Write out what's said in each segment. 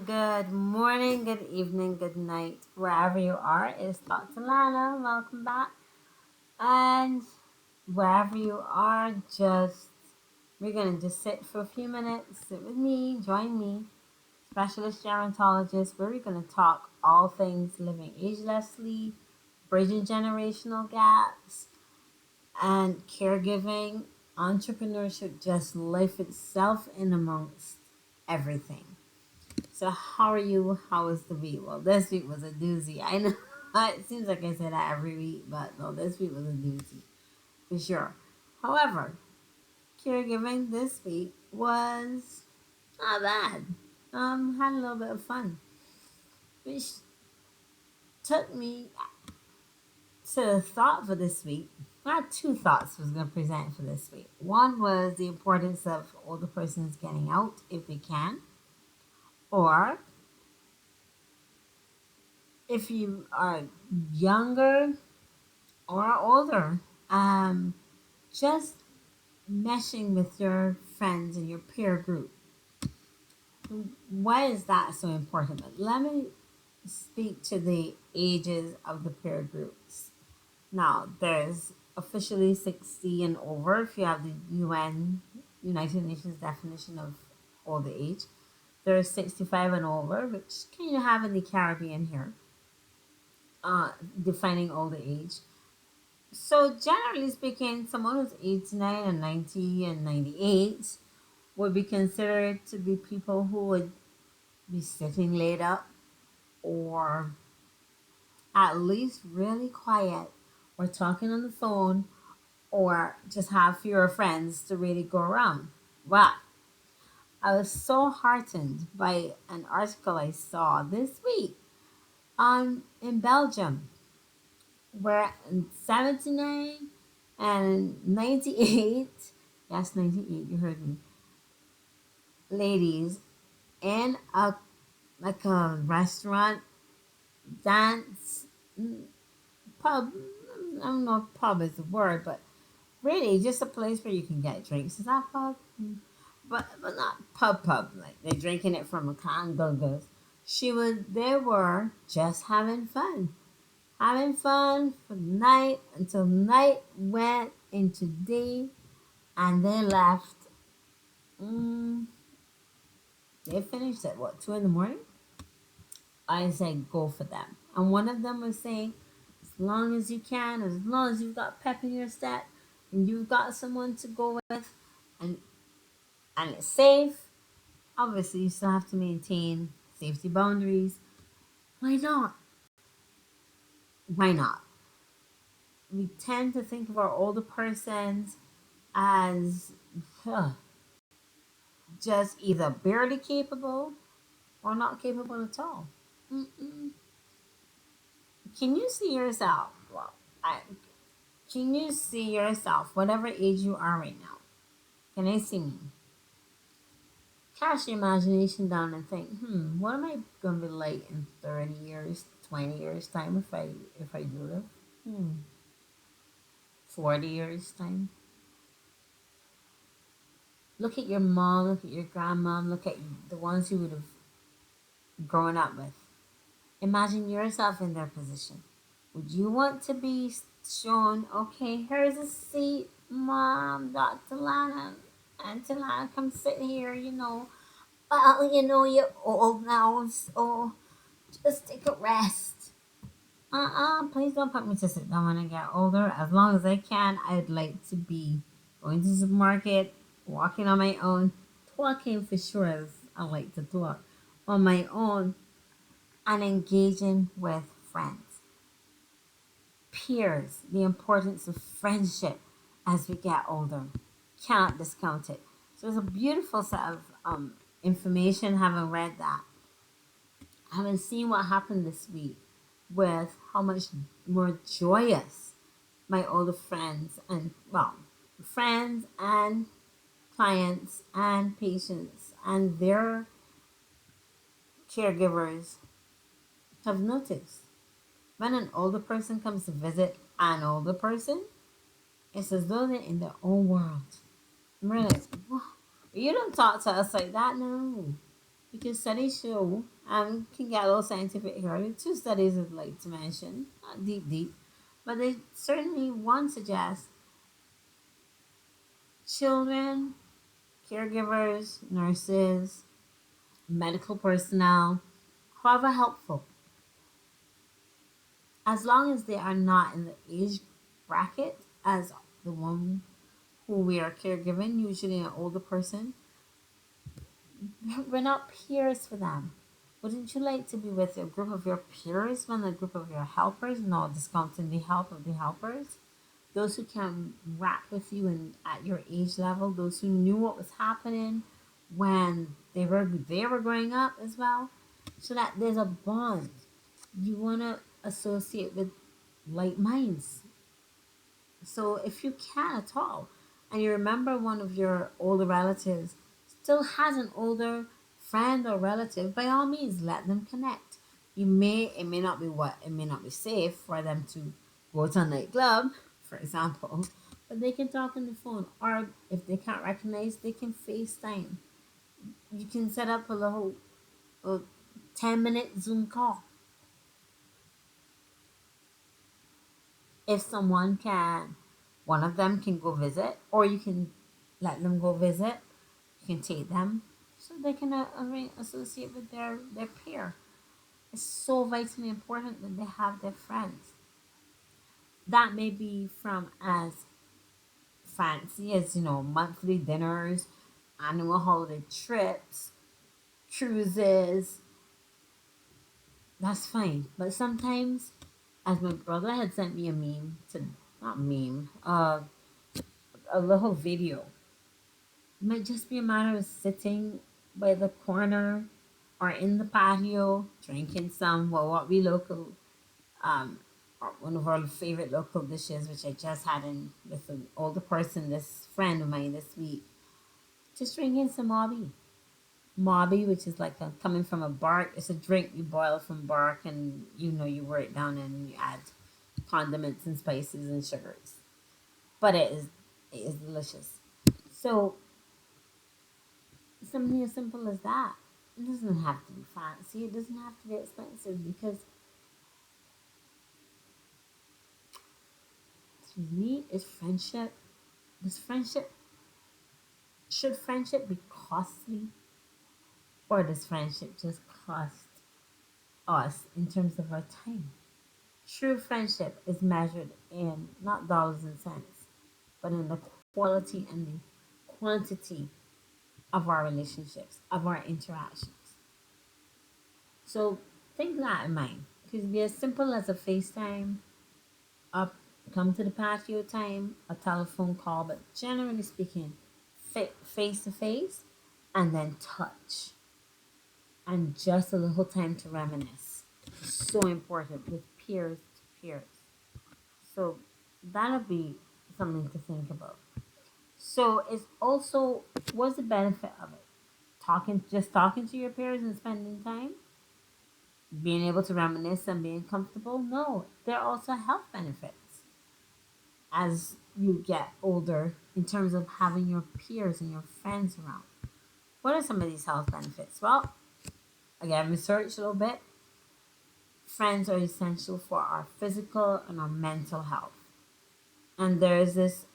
good morning, good evening, good night, wherever you are. It's Dr. Lana. Welcome back. And wherever you are, we're going to just sit for a few minutes. Sit with me, join me, specialist gerontologist, where we're going to talk all things living agelessly, bridging generational gaps, and caregiving, entrepreneurship, just life itself in amongst everything. So how are you? How was the week? Well, this week was a doozy. I know it seems like I say that every week, but no, this week was a doozy for sure. However, caregiving this week was not bad. Had a little bit of fun, which took me to the thought for this week. I had two thoughts I was going to present for this week. One was the importance of older persons getting out if they can, or if you are younger or older, um, just meshing with your friends and your peer group. Why is that so important? But let me speak to the ages of the peer groups. Now, there's officially 60 and over if you have the United Nations definition of older age. There's 65 and over, which can you have in the Caribbean here, defining older age. So, generally speaking, someone who's 89 and 90 and 98 would be considered to be people who would be sitting laid up or at least really quiet or talking on the phone or just have fewer friends to really go around. Wow. I was so heartened by an article I saw this week on in Belgium where in 79 and 98, yes, 98, you heard me, ladies in a like a restaurant, dance, pub. I don't know if pub is the word, but really just a place where you can get drinks. Is that pub? But not pub. Like they're drinking it from a can. Goes. They were just having fun for the night until night went into day, and they left. Mm, they finished at what, 2 in the morning? I said go for them. And one of them was saying, as long as you can, as long as you've got pep in your step, and you've got someone to go with, and and it's safe. Obviously, you still have to maintain safety boundaries. Why not? Why not? We tend to think of our older persons as huh, just either barely capable or not capable at all. Mm-mm. Can you see yourself? Well, I, can you see yourself, whatever age you are right now? Can I see me? Cast your imagination down and think, what am I gonna be like in 30 years, 20 years time if I do live? 40 years time. Look at your mom, look at your grandmom, look at the ones you would have grown up with. Imagine yourself in their position. Would you want to be shown, okay, here's a seat, mom, Dr. Lana, Auntie Lana, come sit here, well, you're old now, so just take a rest. Please don't put me to sit down when I get older. As long as I can, I'd like to be going to the supermarket, walking on my own, talking for sure, as I like to talk, on my own, and engaging with friends. Peers, the importance of friendship as we get older. Cannot discount it. So it's a beautiful set of information having read that. Having seen what happened this week with how much more joyous my older friends and, well, friends and clients and patients and their caregivers have noticed. When an older person comes to visit an older person, it's as though they're in their own world. I'm really, what? You don't talk to us like that, no. Because studies show, can get a little scientific here. There are two studies I'd like to mention, not deep, but they certainly one suggests children, caregivers, nurses, medical personnel, however helpful, as long as they are not in the age bracket as the one who we are caregiving, usually an older person, we're not peers for them. Wouldn't you like to be with a group of your peers than a group of your helpers? No discounting the help of the helpers. Those who can rap with you and at your age level, those who knew what was happening when they were growing up as well. So that there's a bond. You wanna associate with like minds. So if you can at all, and you remember one of your older relatives still has an older friend or relative, by all means let them connect. It may not be safe for them to go to a nightclub, for example, but they can talk on the phone, or if they can't recognize, they can FaceTime. You can set up a little a 10-minute Zoom call. If someone can, one of them can go visit, or you can let them go visit. You can take them so they can associate with their peer. It's so vitally important that they have their friends. That may be from as fancy as monthly dinners, annual holiday trips, cruises. That's fine, but sometimes, as my brother had sent me a meme to not meme, a little video. It might just be a matter of sitting by the corner or in the patio, drinking some, well, what we local, um, or one of our favorite local dishes, which I just had in with an older person, this friend of mine this week, just drinking some mobby. Mobby, which is like coming from a bark. It's a drink you boil from bark, and you wear it down and you add condiments and spices and sugars. But it is delicious. So something as simple as that. It doesn't have to be fancy. It doesn't have to be expensive because, excuse me, is friendship. Does friendship should friendship be costly, or does friendship just cost us in terms of our time? True friendship is measured in not dollars and cents, but in the quality and the quantity of our relationships, of our interactions. So think that in mind. It could be as simple as a FaceTime, up come to the patio time, a telephone call, but generally speaking, face to face, and then touch, and just a little time to reminisce. So important with peers to peers. So that'll be something to think about. So it's also, what's the benefit of it? Talking to your peers and spending time, being able to reminisce and being comfortable. No, there are also health benefits as you get older in terms of having your peers and your friends around. What are some of these health benefits? Well, again, research a little bit. Friends are essential for our physical and our mental health. And there is this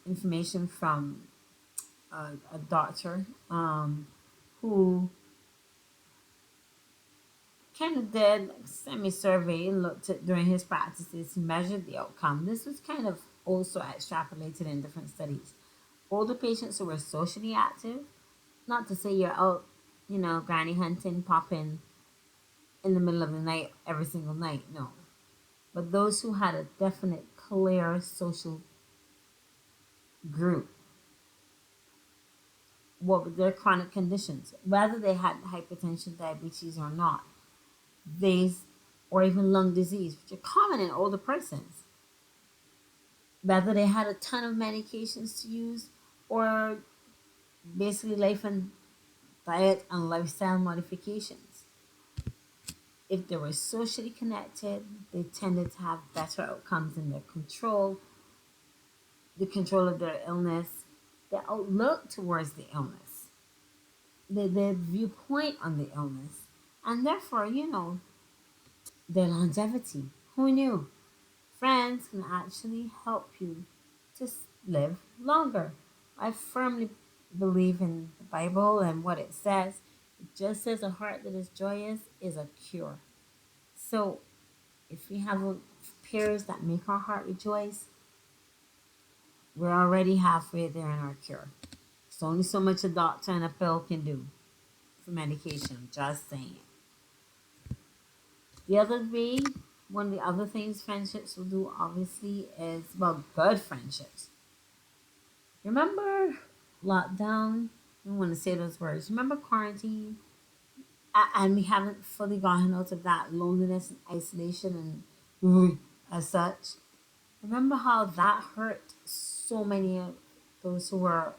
information from a doctor who kind of did like semi-survey and looked at during his practices, he measured the outcome. This was kind of also extrapolated in different studies. Older patients who were socially active, not to say you're out, granny hunting, popping in the middle of the night every single night, no. But those who had a definite, clear social group, what were their chronic conditions, whether they had hypertension, diabetes, or not, these, or even lung disease, which are common in older persons, whether they had a ton of medications to use, or basically life and diet and lifestyle modifications. If they were socially connected, they tended to have better outcomes in their control, the control of their illness, their outlook towards the illness. the viewpoint on the illness, and therefore, their longevity. Who knew? Friends can actually help you to live longer. I firmly believe in the Bible and what it says. It just says a heart that is joyous is a cure. So if we have peers that make our heart rejoice, we're already halfway there in our cure. It's only so much a doctor and a pill can do for medication. Just saying. The other way, one of the other things friendships will do, obviously, is, well, good friendships. Remember lockdown? I don't want to say those words. Remember quarantine? And we haven't fully gotten out of that loneliness and isolation and as such. Remember how that hurt so many of those who were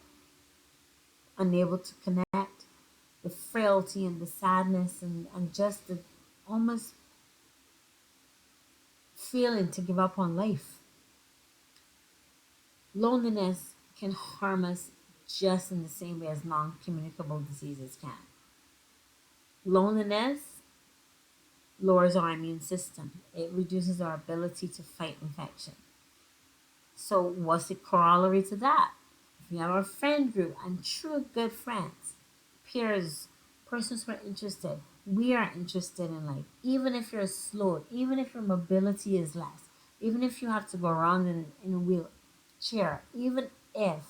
unable to connect? The frailty and the sadness and just the almost feeling to give up on life. Loneliness can harm us just in the same way as non communicable diseases can. Loneliness lowers our immune system, it reduces our ability to fight infection. So, what's the corollary to that? If we have our friend group and true good friends, peers, persons who are interested, we are interested in life. Even if you're slow, even if your mobility is less, even if you have to go around in a wheelchair, even if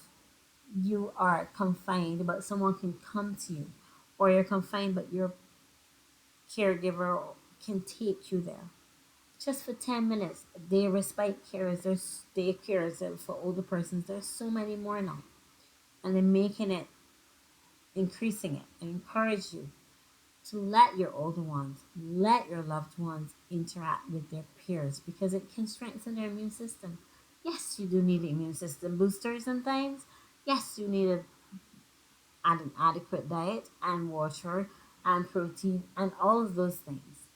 you are confined, but someone can come to you, or you're confined, but your caregiver can take you there just for 10 minutes. Day respite cares, there's day cares for older persons. There's so many more now. And they're making it, increasing it, and encourage you to let your older ones, let your loved ones interact with their peers because it can strengthen their immune system. Yes, you do need immune system boosters and things. Yes, you need an adequate diet and water and protein and all of those things.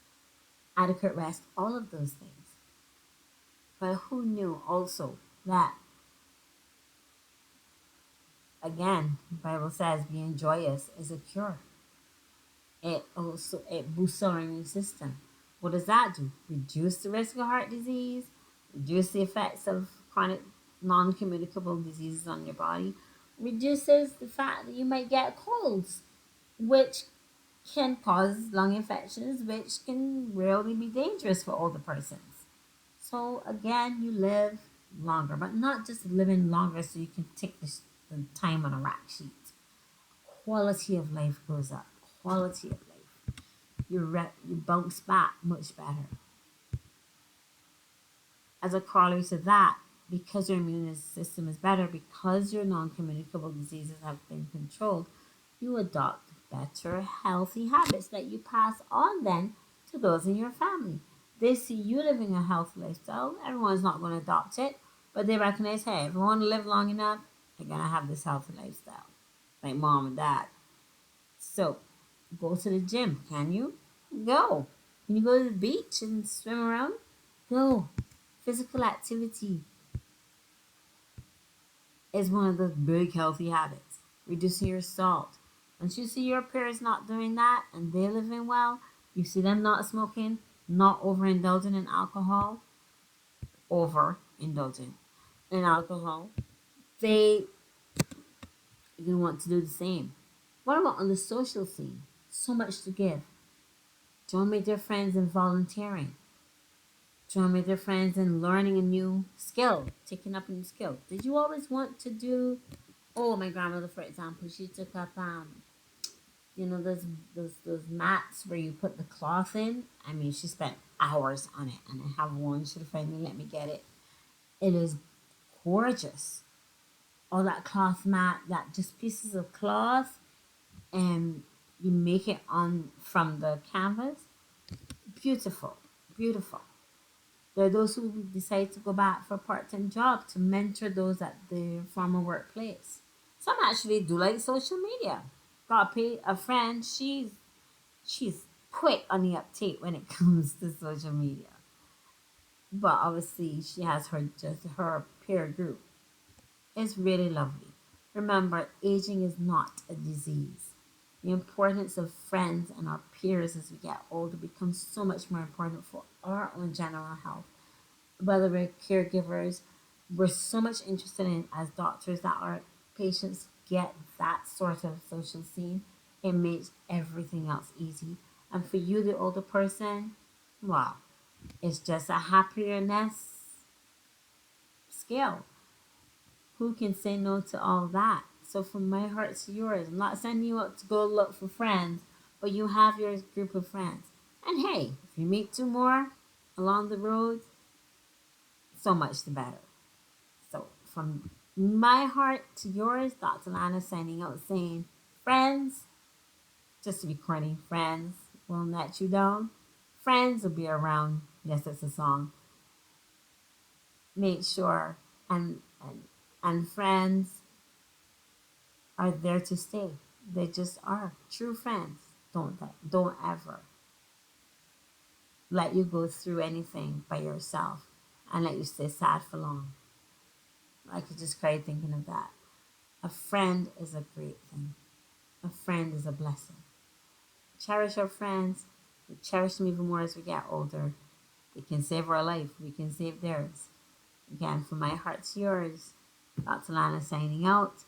Adequate rest, all of those things. But who knew also that, again, the Bible says being joyous is a cure. It boosts our immune system. What does that do? Reduce the risk of heart disease, reduce the effects of chronic non-communicable diseases on your body, reduces the fact that you might get colds, which can cause lung infections, which can really be dangerous for older persons. So again, you live longer, but not just living longer so you can take the time on a rack sheet. Quality of life goes up. Quality of life. You bounce back much better. As a corollary to that, because your immune system is better, because your non-communicable diseases have been controlled, you adopt better healthy habits that you pass on then to those in your family. They see you living a healthy lifestyle. Everyone's not going to adopt it, but they recognize, hey, if I want to live long enough, they're going to have this healthy lifestyle, like mom and dad. So go to the gym. Can you? Go. Can you go to the beach and swim around? Go. Physical activity is one of those big healthy habits. Reducing your salt. Once you see your peers not doing that and they're living well, you see them not smoking, not overindulging in alcohol, overindulging in alcohol, they are going to want to do the same. What about on the social scene? So much to give. Join with your friends in volunteering. Join with your friends in learning a new skill, taking up a new skill. Did you always want to do? Oh, my grandmother, for example, she took up those mats where you put the cloth in. I mean, she spent hours on it, and I have one. She finally let me get it. It is gorgeous. All that cloth mat, that just pieces of cloth, and you make it on from the canvas. Beautiful, beautiful. There are those who decide to go back for a part-time job to mentor those at their former workplace. Some actually do like social media. Got pay a friend. She's quick on the uptake when it comes to social media. But obviously she has her peer group. It's really lovely. Remember, aging is not a disease. The importance of friends and our peers as we get older becomes so much more important for our own general health. Whether we're caregivers, we're so much interested in as doctors that our patients get that sort of social scene. It makes everything else easy. And for you, the older person, wow, it's just a happiness scale. Who can say no to all that? So from my heart to yours, I'm not sending you out to go look for friends, but you have your group of friends. And hey, if you meet two more along the road, so much the better. So from my heart to yours, Dr. Lana signing out saying, friends, just to be corny, friends won't let you down. Friends will be around. Yes, it's a song. Make sure and friends are there to stay. They just are true friends. Don't ever let you go through anything by yourself and let you stay sad for long. I could just cry thinking of that. A friend is a great thing. A friend is a blessing. Cherish our friends. We cherish them even more as we get older. They can save our life. We can save theirs. Again, from my heart to yours, Dr. Lana signing out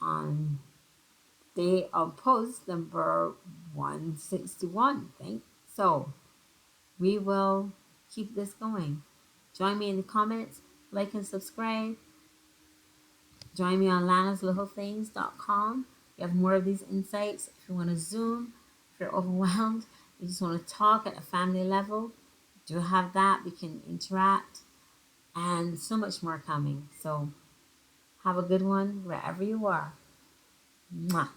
on day of post number 161. Thanks. So we will keep this going. Join me in the comments, like and subscribe. Join me on lanaslittlethings.com. You have more of these insights. If you want to Zoom, if you're overwhelmed, you just want to talk at a family level, do have that. We can interact and so much more coming. So have a good one wherever you are. Mwah.